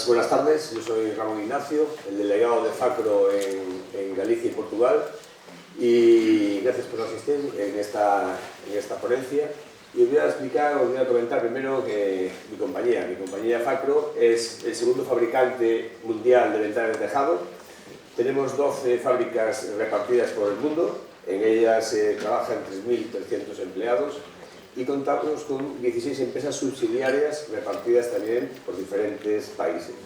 Buenas tardes, yo soy Ramón Ignacio, el delegado de FACRO en Galicia y Portugal, y gracias por asistir en esta ponencia. Y os voy a comentar primero que mi compañía FACRO es el segundo fabricante mundial de ventanas de tejado. Tenemos 12 fábricas repartidas por el mundo, en ellas trabajan 3.300 empleados y contamos con 16 empresas subsidiarias repartidas también por diferentes países.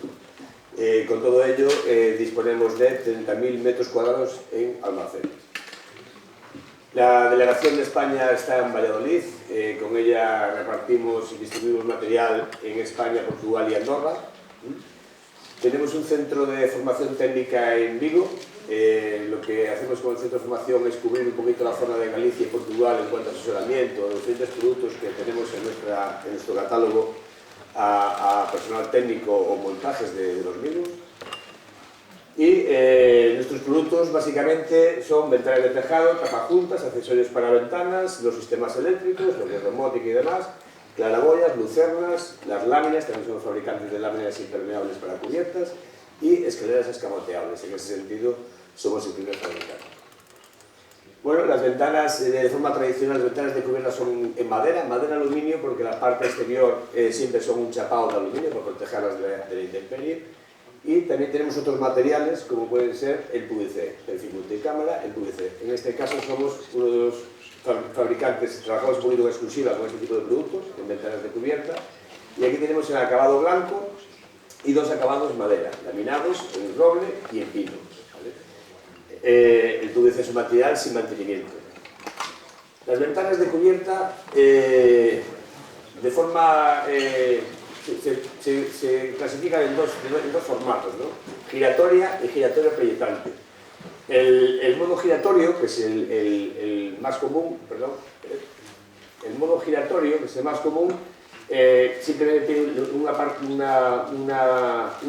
Con todo ello disponemos de 30.000 metros cuadrados en almacenes. La delegación de España está en Valladolid, con ella repartimos y distribuimos material en España, Portugal y Andorra. Tenemos un centro de formación técnica en Vigo. Lo que hacemos con el centro de formación es cubrir un poquito la zona de Galicia y Portugal en cuanto a asesoramiento de los diferentes productos que tenemos en nuestro catálogo a personal técnico o montajes de los mismos. Y nuestros productos básicamente son ventanas de tejado, tapajuntas, accesorios para ventanas, los sistemas eléctricos, lo que es domótica y demás, claraboyas, lucernas, las láminas, también somos fabricantes de láminas impermeables para cubiertas y escaleras escamoteables. En ese sentido somos el primer fabricante. Bueno, las ventanas de forma tradicional, las ventanas de cubierta son en madera aluminio, porque la parte exterior siempre son un chapado de aluminio por protegerlas de la intemperie. Y también tenemos otros materiales como pueden ser el PVC, el film multicámara, el PVC. En este caso somos uno de los fabricantes, trabajamos un poquito en exclusiva con este tipo de productos, en ventanas de cubierta. Y aquí tenemos el acabado blanco y dos acabados madera, laminados en roble y en pino. ¿Vale? El PVC es un material sin mantenimiento. Las ventanas de cubierta, de forma... se clasifican en dos formatos, ¿no? Giratoria y giratoria proyectante. El modo giratorio, que es el más común, el modo giratorio, que es el más común, simplemente tiene una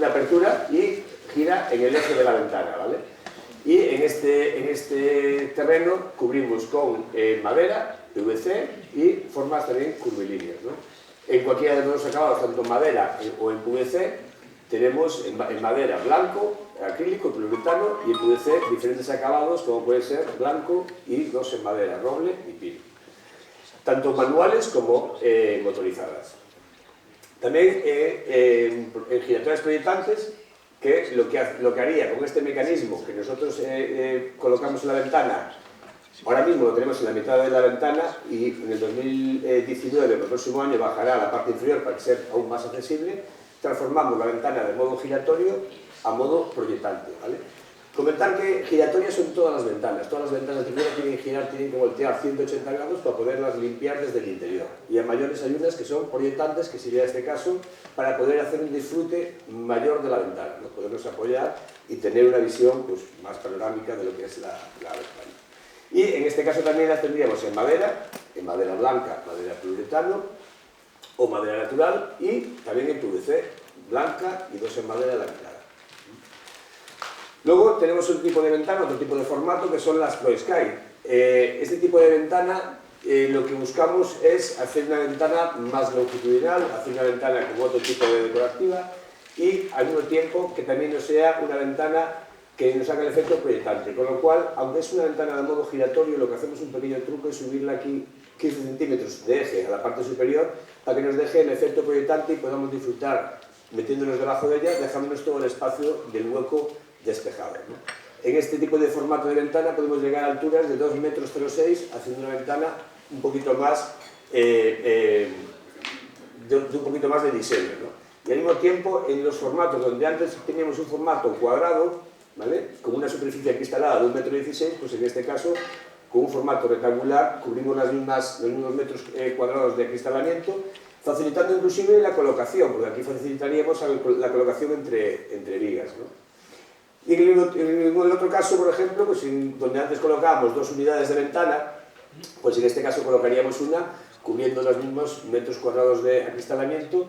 apertura y gira en el eje de la ventana, ¿vale? Y en este terreno cubrimos con madera, PVC y formas también curvilíneas, ¿no? En cualquiera de los acabados, tanto en madera o en PVC, tenemos en madera blanco, acrílico, poliuretano, y en PVC diferentes acabados como puede ser blanco y dos en madera, roble y pino. Tanto manuales como motorizadas. También en giratorias proyectantes, que lo que haría con este mecanismo que nosotros colocamos en la ventana. Ahora mismo lo tenemos en la mitad de la ventana y en el 2019, el próximo año, bajará a la parte inferior para ser aún más accesible. Transformamos la ventana de modo giratorio a modo proyectante, ¿vale? Comentar que giratorias son todas las ventanas de primera tienen que girar, tienen que voltear 180 grados para poderlas limpiar desde el interior. Y a mayores hay unas que son proyectantes, que sería este caso, para poder hacer un disfrute mayor de la ventana, ¿no? Podernos apoyar y tener una visión pues, más panorámica de lo que es la ventana. Y en este caso también las tendríamos en madera blanca, madera poliuretano o madera natural y también en PVC, blanca y dos en madera laminada. Luego tenemos un tipo de ventana, otro tipo de formato que son las Pro Sky. Este tipo de ventana lo que buscamos es hacer una ventana más longitudinal, hacer una ventana con otro tipo de decorativa y al mismo tiempo que también no sea una ventana que nos haga el efecto proyectante, con lo cual, aunque es una ventana de modo giratorio, lo que hacemos un pequeño truco es subirla aquí 15 centímetros de eje a la parte superior para que nos deje el efecto proyectante y podamos disfrutar metiéndonos debajo de ella, dejándonos todo el espacio del hueco despejado, ¿no? En este tipo de formato de ventana podemos llegar a alturas de 2,06 metros, haciendo una ventana un poquito más de un poquito más de diseño, ¿no? Y al mismo tiempo, en los formatos donde antes teníamos un formato cuadrado, ¿vale? Con una superficie acristalada de 1,16 m, pues en este caso, con un formato rectangular, cubrimos los mismos metros cuadrados de acristalamiento, facilitando inclusive la colocación, porque aquí facilitaríamos la colocación entre vigas, ¿no? Y en el otro caso, por ejemplo, pues donde antes colocábamos 2 unidades de ventana, pues en este caso colocaríamos una, cubriendo los mismos metros cuadrados de acristalamiento,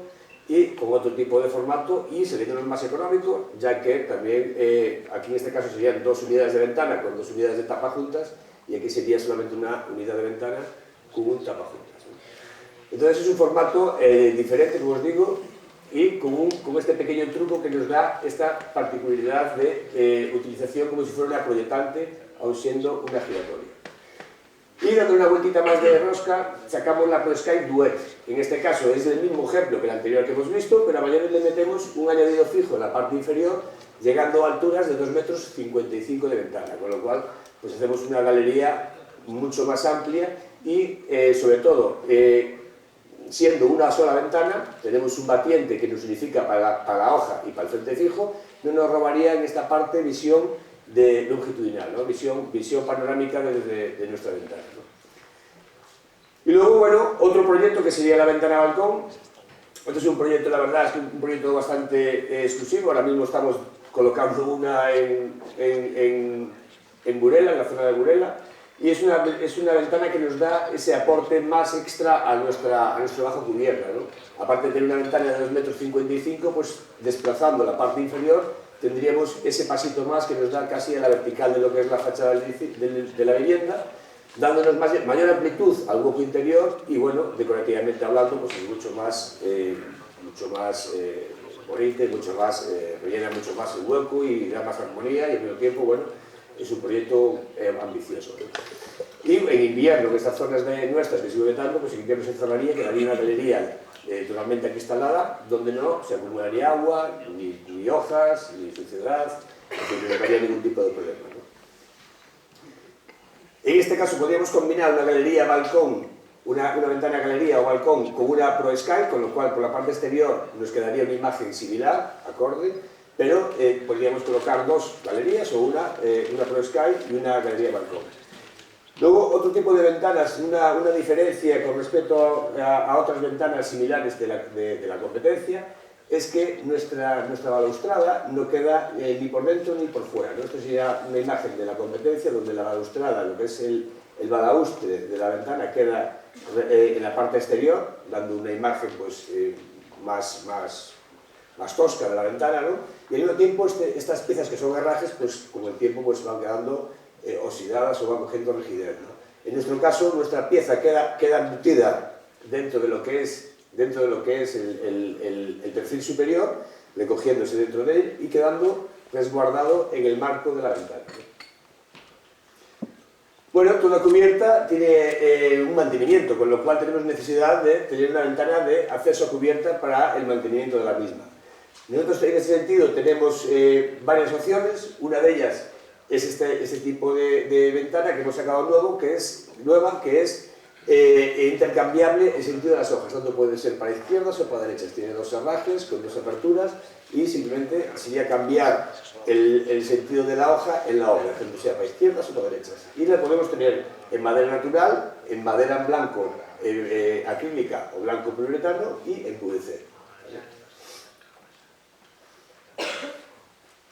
y con otro tipo de formato y saliéndonos más económico, ya que también aquí en este caso serían 2 unidades de ventana con 2 unidades de tapa juntas y aquí sería solamente una unidad de ventana con un tapa juntas, ¿no? Entonces es un formato diferente, como os digo, y con este pequeño truco que nos da esta particularidad de utilización como si fuera una proyectante, aun siendo una giratoria. Y dando una vueltita más de rosca, sacamos la ProSky Duet. En este caso es el mismo ejemplo que el anterior que hemos visto, pero a mayores le metemos un añadido fijo en la parte inferior, llegando a alturas de 2,55 m de ventana, con lo cual pues hacemos una galería mucho más amplia y sobre todo siendo una sola ventana, tenemos un batiente que nos unifica para la hoja y para el frente fijo, no nos robaría en esta parte visión longitudinal, ¿no? visión panorámica de nuestra ventana, ¿no? Y luego, bueno, otro proyecto que sería la ventana balcón. Este es un proyecto, la verdad, es que un proyecto bastante exclusivo. Ahora mismo estamos colocando una en Burela, en la zona de Burela, y es una ventana que nos da ese aporte más extra a nuestro bajo cubierta, ¿no? Aparte de tener una ventana de 2,55 m, pues desplazando la parte inferior tendríamos ese pasito más que nos da casi a la vertical de lo que es la fachada de la vivienda, dándonos mayor amplitud al hueco interior y, bueno, decorativamente hablando, pues es mucho más bonito, rellena mucho más el hueco y da más armonía, y al mismo tiempo, bueno, es un proyecto ambicioso, ¿no? Y en invierno, en estas zonas nuestras que sigo vetando, pues en invierno se encerraría, quedaría una galería totalmente acristalada, donde no se acumularía agua, ni hojas, ni suciedad, no habría ningún tipo de problema, ¿no? En este caso podríamos combinar una galería balcón, una ventana galería o balcón con una ProSky, con lo cual por la parte exterior nos quedaría una imagen similar, acorde, pero podríamos colocar dos galerías o una ProSky y una galería balcón. Luego, otro tipo de ventanas, una diferencia con respecto a otras ventanas similares de la competencia, es que nuestra balaustrada no queda ni por dentro ni por fuera, ¿no? Esto sería una imagen de la competencia donde la balaustrada, lo que es el balaustre de la ventana, queda en la parte exterior, dando una imagen pues, más tosca de la ventana, ¿no? Y al mismo tiempo estas piezas que son herrajes, pues con el tiempo pues, van quedando oxidadas o van cogiendo rigidez, ¿no? En nuestro caso, nuestra pieza queda embutida dentro de lo que es el perfil superior, recogiéndose dentro de él y quedando resguardado en el marco de la ventana. Bueno, toda cubierta tiene un mantenimiento, con lo cual tenemos necesidad de tener una ventana de acceso a cubierta para el mantenimiento de la misma. Nosotros en ese sentido tenemos varias opciones. Una de ellas es este tipo de ventana que hemos sacado nueva, que es intercambiable en sentido de las hojas, tanto puede ser para izquierdas o para derechas. Tiene dos herrajes con dos aperturas y simplemente sería cambiar el sentido de la hoja en la obra, tanto sea para izquierdas o para derechas. Y la podemos tener en madera natural, en madera en blanco acrílica o blanco poliuretano y en PVC.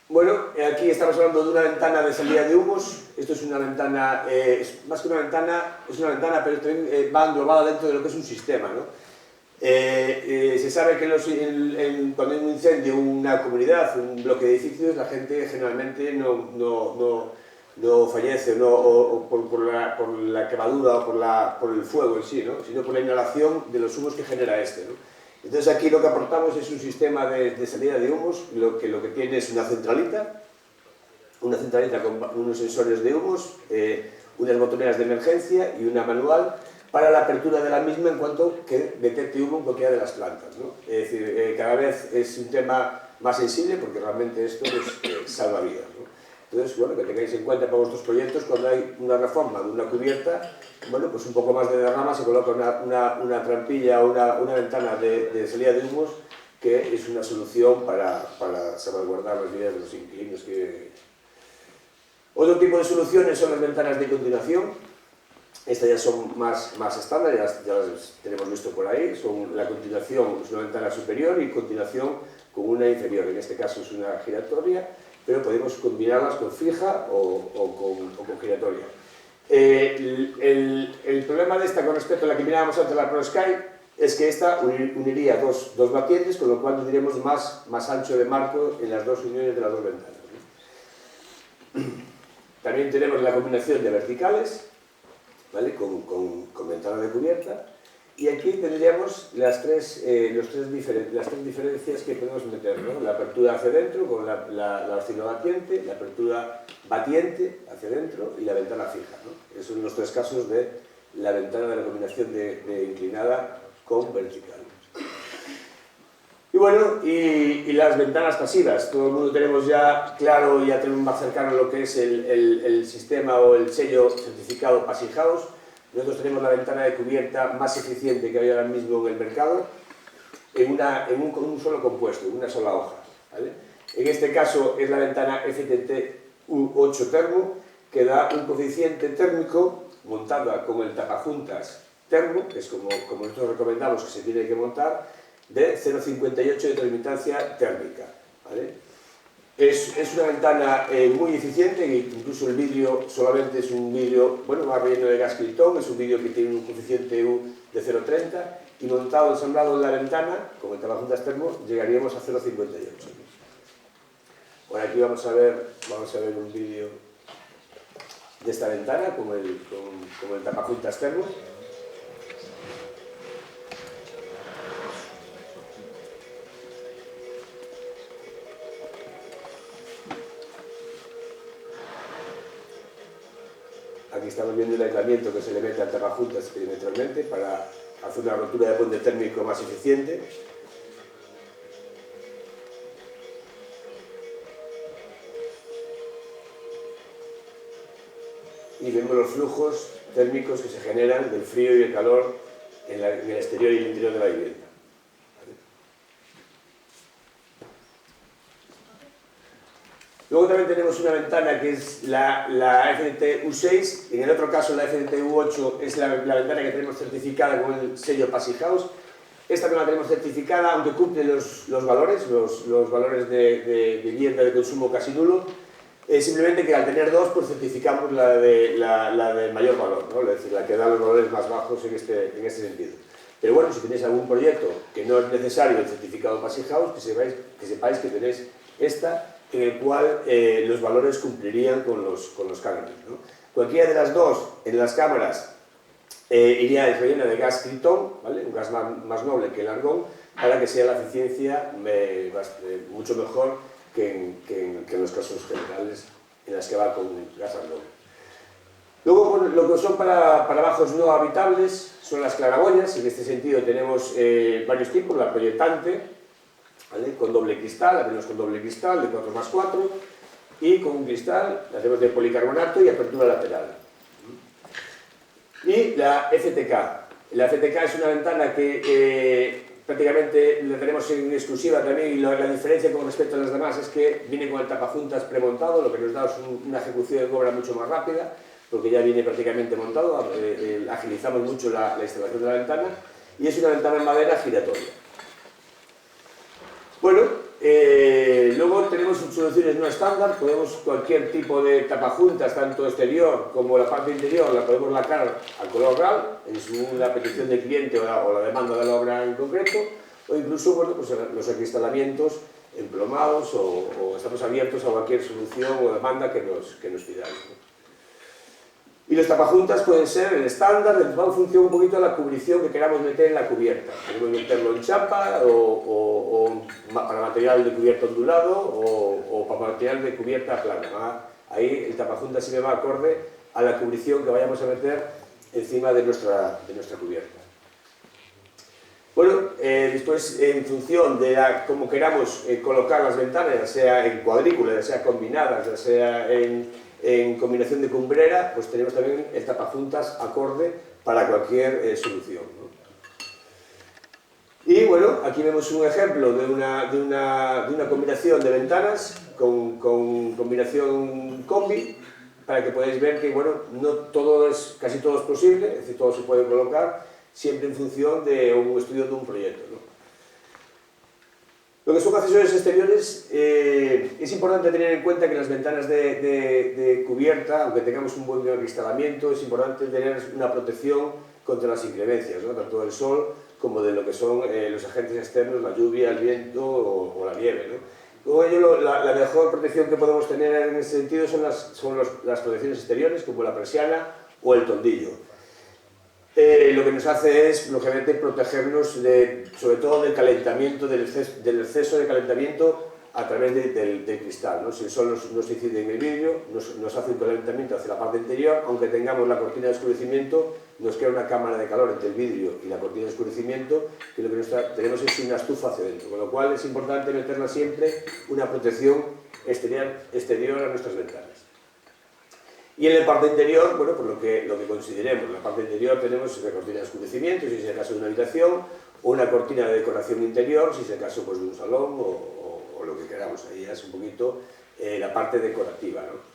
Bueno, aquí estamos hablando de una ventana de salida de humos. Esto es una ventana, más que una ventana, es una ventana, pero también va englobada dentro de lo que es un sistema, ¿no? Se sabe que cuando hay un incendio, una comunidad, un bloque de edificios, la gente generalmente no fallece por la quemadura o por el fuego en sí, ¿no? Sino por la inhalación de los humos que genera este, ¿no? Entonces aquí lo que aportamos es un sistema de salida de humos, lo que tiene es una centralita con unos sensores de humos, unas botoneras de emergencia y una manual para la apertura de la misma en cuanto que detecte humo en cualquiera de las plantas, ¿no? Es decir, cada vez es un tema más sensible porque realmente esto pues, salva vidas, ¿no? Entonces, bueno, que tengáis en cuenta para vuestros proyectos, cuando hay una reforma de una cubierta, bueno, pues un poco más de derrama, se coloca una trampilla o una ventana de salida de humos, que es una solución para salvaguardar las vidas de los inquilinos. Otro tipo de soluciones son las ventanas de continuación. Estas ya son más estándar, ya las tenemos visto por ahí. La continuación es una ventana superior y continuación con una inferior. En este caso es una giratoria, pero podemos combinarlas con fija o con giratoria. El problema de esta con respecto a la que mirábamos antes, la ProSky, es que esta uniría dos batientes, con lo cual tendríamos más ancho de marco en las dos uniones de las dos ventanas, ¿no? También tenemos la combinación de verticales, ¿vale? con ventana de cubierta, Y aquí tendríamos las tres diferencias que podemos meter, ¿no? La apertura hacia adentro con la oscilobatiente, la apertura batiente hacia adentro y la ventana fija, ¿no? Esos son los tres casos de la ventana de la combinación de inclinada con vertical. Y bueno, y las ventanas pasivas. Todo el mundo tenemos ya claro, ya tenemos más cercano lo que es el sistema o el sello certificado Passivhaus House. Nosotros tenemos la ventana de cubierta más eficiente que hay ahora mismo en el mercado con un solo compuesto, en una sola hoja, ¿vale? En este caso es la ventana FTT U8 Termo, que da un coeficiente térmico montada con el tapajuntas termo, que es como nosotros recomendamos que se tiene que montar, de 0,58 de termitancia térmica, ¿vale? Es una ventana muy eficiente, incluso el vidrio solamente es un vidrio, bueno, va relleno de gas Krypton, es un vidrio que tiene un coeficiente U de 0,30 y montado, ensamblado en la ventana, con el tapajuntas termo, llegaríamos a 0,58. Bueno, aquí vamos a ver un vídeo de esta ventana con el tapajuntas termo. Aquí estamos viendo el aislamiento que se le mete al tapajuntas perimetralmente para hacer una rotura de puente térmico más eficiente. Y vemos los flujos térmicos que se generan del frío y el calor en el exterior y el interior de la vivienda. Luego también tenemos una ventana que es la FTT U6, en el otro caso la FTT U8 es la ventana que tenemos certificada con el sello Passivhaus. Esta no la tenemos certificada, aunque cumple los valores, los valores de vivienda de consumo casi nulo. Simplemente que al tener dos, pues certificamos la de mayor valor, ¿no? Es decir, la que da los valores más bajos en este sentido. Pero bueno, si tenéis algún proyecto que no es necesario el certificado Passivhaus, que sepáis que tenéis esta, en el cual los valores cumplirían con los cánones, ¿no? Cualquiera de las dos, en las cámaras, iría rellena de gas Krypton, ¿vale? Un gas más noble que el argón, para que sea la eficiencia mucho mejor que en los casos generales en las que va con gas argón. Luego, lo que son para bajos no habitables son las claraboyas. En este sentido tenemos varios tipos, la proyectante, ¿vale? Con doble cristal, la tenemos con doble cristal de 4×4 y con un cristal, la tenemos de policarbonato y apertura lateral. Y la FTK. La FTK es una ventana que prácticamente la tenemos en exclusiva también, y la diferencia con respecto a las demás es que viene con el tapajuntas premontado, lo que nos da es una ejecución de obra mucho más rápida, porque ya viene prácticamente montado, agilizamos mucho la instalación de la ventana, y es una ventana en madera giratoria. Bueno, luego tenemos soluciones no estándar, podemos cualquier tipo de tapajuntas, tanto exterior como la parte interior, la podemos lacrar al color RAL, según la petición del cliente o la demanda de la obra en concreto, o incluso, bueno, pues los acristalamientos emplomados, o estamos abiertos a cualquier solución o demanda que nos pidáis, ¿no? Y los tapajuntas pueden ser el estándar, va en función un poquito de la cubrición que queramos meter en la cubierta. Podemos meterlo en chapa o para material de cubierta ondulado o para material de cubierta plana. Ahí el tapajuntas sí me va acorde a la cubrición que vayamos a meter encima de nuestra cubierta. Bueno, después en función de cómo queramos colocar las ventanas, ya sea en cuadrícula, ya sea combinadas, ya sea en combinación de cumbrera, pues tenemos también el tapajuntas acorde para cualquier solución, ¿no? Y bueno, aquí vemos un ejemplo de una combinación de ventanas con combinación combi, para que podáis ver que, bueno, casi todo es posible, es decir, todo se puede colocar, siempre en función de un estudio de un proyecto, ¿no? Lo que son accesorios exteriores, es importante tener en cuenta que las ventanas de cubierta, aunque tengamos un buen acristalamiento, es importante tener una protección contra las inclemencias, ¿no? Tanto del sol como de lo que son los agentes externos, la lluvia, el viento o la nieve, ¿no? Con ello, la mejor protección que podemos tener en ese sentido son las protecciones exteriores, como la persiana o el tondillo. lo que nos hace es, lógicamente, protegernos sobre todo del calentamiento, del exceso de calentamiento a través del cristal, ¿no? Si el sol nos incide en el vidrio, nos hace un calentamiento hacia la parte interior, aunque tengamos la cortina de oscurecimiento, nos crea una cámara de calor entre el vidrio y la cortina de oscurecimiento, que lo que tenemos es una estufa hacia dentro, con lo cual es importante meterla siempre una protección exterior a nuestras ventanas. Y en la parte interior, bueno, por lo que consideremos, en la parte interior tenemos una cortina de oscurecimiento, si es el caso de una habitación, o una cortina de decoración interior, si es el caso pues, de un salón o lo que queramos. Ahí ya es un poquito la parte decorativa, ¿no?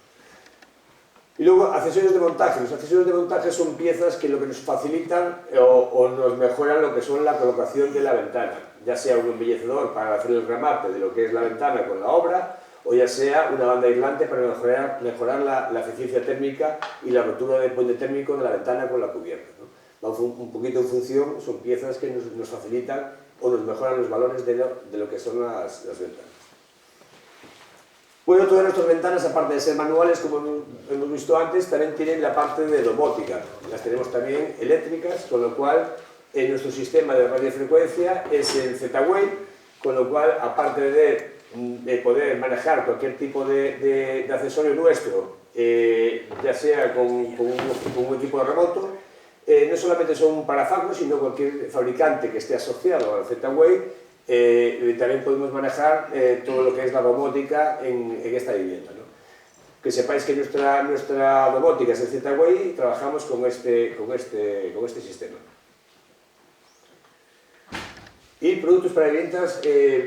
Y luego, accesorios de montaje. Los accesorios de montaje son piezas que lo que nos facilitan o nos mejoran lo que son la colocación de la ventana, ya sea un embellecedor para hacer el remate de lo que es la ventana con la obra, o ya sea una banda aislante para mejorar la eficiencia térmica y la rotura del puente térmico de la ventana con la cubierta, ¿no? Va un poquito en función, son piezas que nos facilitan o nos mejoran los valores de lo que son las ventanas. Bueno, todas nuestras ventanas, aparte de ser manuales, como hemos visto antes, también tienen la parte de domótica. Las tenemos también eléctricas, con lo cual nuestro sistema de radiofrecuencia es el Z-Wave, con lo cual, aparte de poder manejar cualquier tipo de accesorio nuestro, ya sea con un equipo de remoto, no solamente son para Facro, sino cualquier fabricante que esté asociado al Z-Wave, también podemos manejar todo lo que es la domótica en esta vivienda, ¿no? Que sepáis que nuestra domótica es el Z-Wave y trabajamos con este sistema. Y productos para viviendas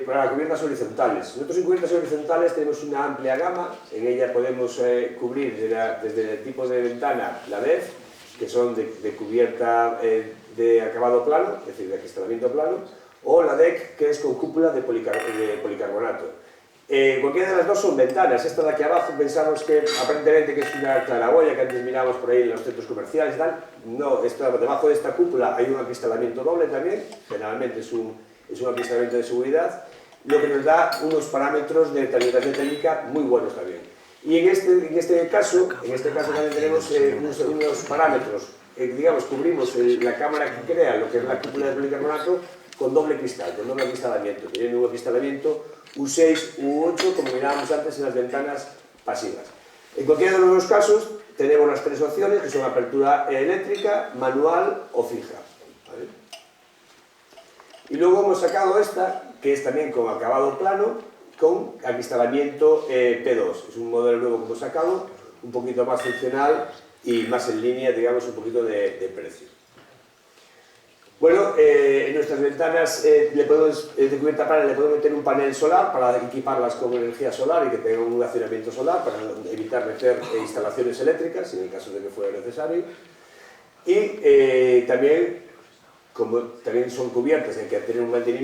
para cubiertas horizontales. Nosotros en cubiertas horizontales tenemos una amplia gama, en ella podemos cubrir desde el tipo de ventana, la DEF, que son de cubierta de acabado plano, es decir, de acristalamiento plano, o la DEC, que es con cúpula de policarbonato. Cualquiera de las dos son ventanas. Esta de aquí abajo pensamos que aparentemente que es una claraboya que antes mirábamos por ahí en los centros comerciales y tal. No, debajo de esta cúpula hay un acristalamiento doble también, generalmente es un acristalamiento de seguridad, lo que nos da unos parámetros de calibración térmica muy buenos también. Y en este caso también tenemos unos parámetros, digamos, cubrimos la cámara que crea lo que es la cúpula de policarbonato con doble cristal, con doble acristalamiento, teniendo un acristalamiento U6, U8, como mirábamos antes en las ventanas pasivas. En cualquiera de los dos casos tenemos las tres opciones, que son apertura eléctrica, manual o fija, ¿vale? Y luego hemos sacado esta, que es también con acabado plano, con acristalamiento P2. Es un modelo nuevo que hemos sacado, un poquito más funcional y más en línea, digamos, un poquito de precio. Bueno, en nuestras ventanas de cubierta plana le podemos meter un panel solar para equiparlas con energía solar y que tengan un accionamiento solar para evitar meter instalaciones eléctricas en el caso de que fuera necesario. Y también, como también son cubiertas, hay que tener un mantenimiento